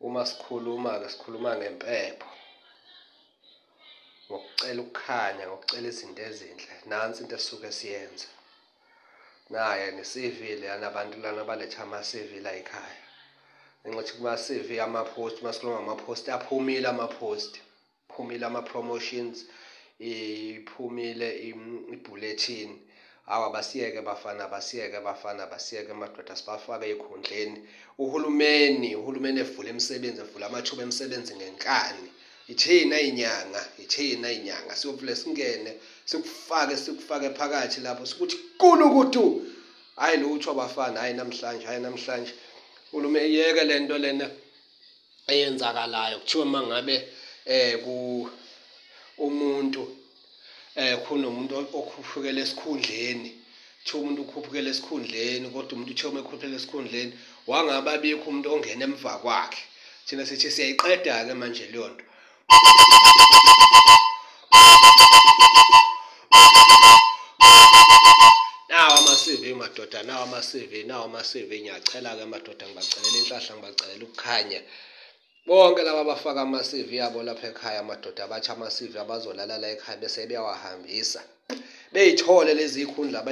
Uma sikhuluma-ke sikhuluma ngempepho, ngokucela ukukhanya, ngokucela izinto ezinhle. Nansi into esisuke siyenza. Naya ne-C_V leyana abantu lana baletha ama-C_V la ekhaya. Ngithi kuma-C_V ama-post, masikhuluma ngama-post, aphumile ama-post. Phumile ama-promotions, iphumile i-bulletin. Hawu abasiyeke basiyeke madoda sibafake ey'khundleni. Uhulumeni evule imisebenzi, evule amathuba emisebenzi ngenkani. Ithina iy'nyanga siyovule singene sikufake phakathi lapho sikuthi kulukutu. Hhayi lutho bafana, hhayi namhlanje. Uhulumeni iyeke le nto lena eyenzakalayo. Kuthiwa uma ngabe umuntu kunomuntu okhuphukela esikhundleni. Kuthiwa umuntu ukhuphukela esikhundleni, kodwa umuntu uthiwa uma ekhuphukela esikhundleni wangabe abikho umuntu ongena emva kwakhe. Thina sithi siyayiqeda-ke manje leyo nto. Nawa ama-C_V madoda, nawa ama-C_V. Ngiyacela-ke madoda, ngibacelela inhlahla, ngibacelela ukukhanya. Bonke laba abafaka ama-C_V abo lapha ekhaya madoda, bathi ama-C_V abazolala la ekhaya bese beyawahambisa bey'thole lezi khundla .